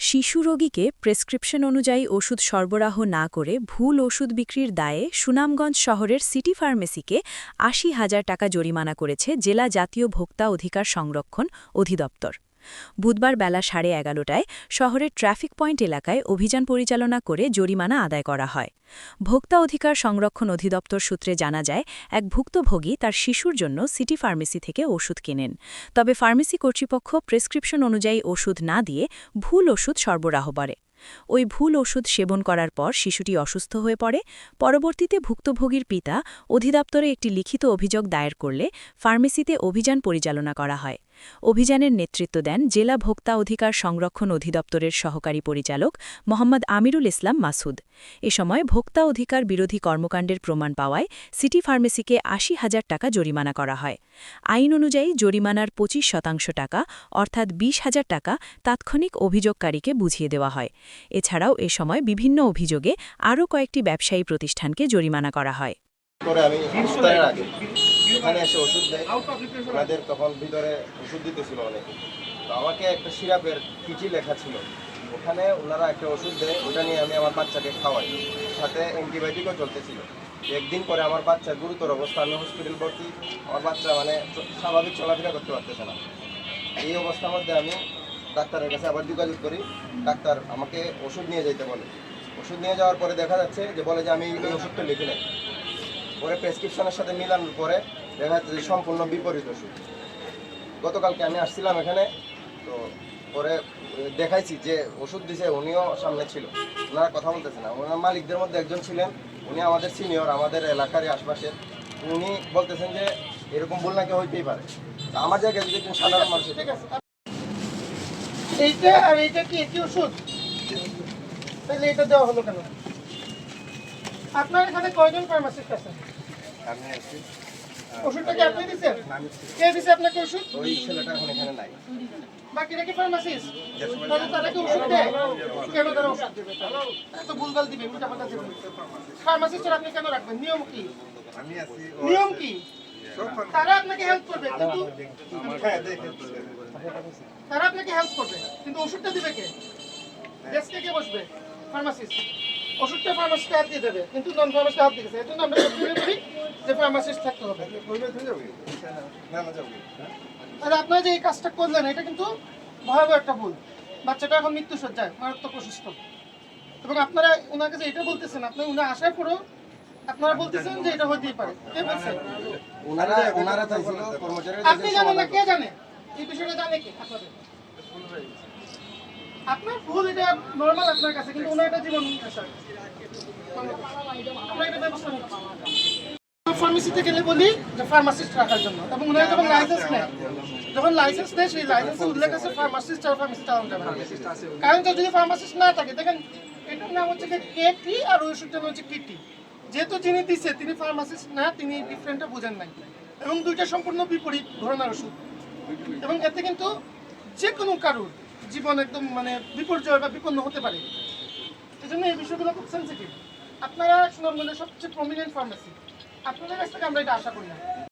শিশু রোগীকে প্রেসক্রিপশন অনুযায়ী ওষুধ সরবরাহ না করে ভুল ওষুধ বিক্রির দায়ে সুনামগঞ্জ শহরের সিটি ফার্মেসিকে ৮০,০০০ টাকা জরিমানা করেছে জেলা জাতীয় ভোক্তা অধিকার সংরক্ষণ অধিদপ্তর। বুধবার বেলা 11:30টায় শহরের ট্রাফিক পয়েন্ট এলাকায় অভিযান পরিচালনা করে জরিমানা আদায় করা হয়। ভোক্তা অধিকার সংরক্ষণ অধিদপ্তর সূত্রে জানা যায়, এক ভুক্তভোগী তার শিশুর জন্য সিটি ফার্মেসি থেকে ওষুধ কেনেন। তবে ফার্মেসি কর্তৃপক্ষ প্রেসক্রিপশন অনুযায়ী ওষুধ না দিয়ে ভুল ওষুধ সরবরাহ করে। ওই ভুল ওষুধ সেবন করার পর শিশুটি অসুস্থ হয়ে পড়ে। পরবর্তীতে ভুক্তভোগীর পিতা অধিদপ্তরে একটি লিখিত অভিযোগ দায়ের করলে ফার্মেসিতে অভিযান পরিচালনা করা হয়। অভিযানের নেতৃত্ব দেন জেলা ভোক্তা অধিকার সংরক্ষণ অধিদপ্তরের সহকারী পরিচালক মোহাম্মদ আমিরুল ইসলাম মাসুদ। এ সময় ভোক্তা অধিকার বিরোধী কর্মকাণ্ডের প্রমাণ পাওয়ায় সিটি ফার্মেসিকে ৮০,০০০ টাকা জরিমানা করা হয়। আইন অনুযায়ী জরিমানার ২৫% টাকা অর্থাৎ ২০,০০০ টাকা তাৎক্ষণিক অভিযোগকারীকে বুঝিয়ে দেওয়া হয়। এছাড়াও এ সময় বিভিন্ন অভিযোগে আরও কয়েকটি ব্যবসায়ী প্রতিষ্ঠানকে জরিমানা করা হয়। এখানে এসে ওষুধ দেয়, ওনাদের তখন ভিতরে ওষুধ দিতেছিল অনেকে। তো আমাকে একটা সিরাপের চিঠি লেখা ছিল, ওখানে ওনারা একটা ওষুধ দেয়, ওটা নিয়ে আমি আমার বাচ্চাকে খাওয়াই, সাথে অ্যান্টিবায়োটিকও চলতেছিল। একদিন পরে আমার বাচ্চার গুরুতর অবস্থা, আমি হসপিটাল ভর্তি। আমার বাচ্চা স্বাভাবিক চলাফেরা করতে পারতেছে না। এই অবস্থার মধ্যে আমি ডাক্তারের কাছে আবার যোগাযোগ করি। ডাক্তার আমাকে ওষুধ নিয়ে যেতে বলে। ওষুধ নিয়ে যাওয়ার পরে দেখা যাচ্ছে যে বলে যে আমি এই ওষুধটা লিখে নেই। পরে প্রেসক্রিপশনের সাথে মিলানোর পরে দেখা যাচ্ছে যে সম্পূর্ণ বিপরীত ওষুধ। গতকালকে আমি আসছিলাম এখানে, তো পরে দেখাইছি যে ওষুধ দিছে, উনিও সামনে ছিল, ওনারা কথা বলতেছে না। ওনার মালিকদের মধ্যে একজন ছিলেন, উনি আমাদের সিনিয়র, আমাদের এলাকারই আশপাশের। উনি বলতেছেন যে এরকম ভুল নাকি হইতেই পারে। আমার জায়গায় যদি একজন সাধারণ মানুষ, ঠিক আছে, এইটা আর এইটা কি একই ওষুধ? তাহলে এটা দেওয়া হলো কেন? আপনার এখানে কয়জন ফার্মাসিস্ট আছেন? আমি আছি। ওষুধটা কি আপনি দিচ্ছেন? কে দিচ্ছে আপনাকে ওষুধ? ওই ছেলেটা এখন এখানে নাই। বাকিরা কি ফার্মাসিস্ট? তাহলে তারা কি ওষুধ দেয়? কেন তারা ওষুধ দেবে? এত ভুলভাল দিবে, উল্টাপাল্টা দিবে। ফার্মাসিস্টরা আপনি কেন রাখবেন? নিয়ম কি? নিয়ম কি? তারা আপনাকে হেল্প করবে, কিন্তু তারা আপনাকে হেল্প করবে, কিন্তু ওষুধটা দিবে কে? ডেস্কে কে বসবে? ফার্মাসিস্ট। ওষুধটা ফার্মাসিস্ট হাত দিয়ে দেবে, কিন্তু নন ফার্মাসিস্ট হাত দিয়েছে। এর জন্য আমরা বলি যে ফার্মাসিস্ট থাকতে হবে। আর আপনারা যে এই কাজটা করলেন, এটা কিন্তু ভয়াবহ একটা ভুল। বাচ্চাটা এখন মৃত্যুসজ্জায়, মারাত্মক অসুস্থ, এবং আপনারা ওনার কাছে এটা বলতেছেন, উনি আসার পরেও আপনারা বলতেছেন যে এটা হতেই পারে। কে বলছে? আপনি জানেন না, কে জানে এই বিষয়টা? জানে কি আপনাদের? আপনার ভুল, এটা নর্মাল আপনার কাছে, কিন্তু ওনার এটা জীবন ফার্মেসিতে গেলে বলি যে ফার্মাসিস্ট রাখার জন্য, এবং ওনারা যখন লাইসেন্স নেয়, সেই লাইসেন্সে উল্লেখ আছে ফার্মাসিস্ট আর ফার্মেসি চালানো যাবে। কারণ যদি ফার্মাসিস্ট না থাকে, দেখেন এটার নাম হচ্ছে কেটি আর ওই ওষুধটার নাম হচ্ছে কিটি। যেহেতু যিনি দিচ্ছে তিনি ফার্মাসিস্ট না, তিনি ডিফারেন্টটা বুঝেন নাই, এবং দুইটা সম্পূর্ণ বিপরীত ধরনের ওষুধ, এবং এতে কিন্তু যে কোনো কারোর জীবন একদম বিপর্যয় বা বিপন্ন হতে পারে। এই জন্য এই বিষয়গুলো খুব সেন্সিটিভ। আপনারা সুনামগঞ্জের সবচেয়ে প্রমিনেন্ট ফার্মেসি, আপনাদের কাছ থেকে আমরা এটা আশা করি না।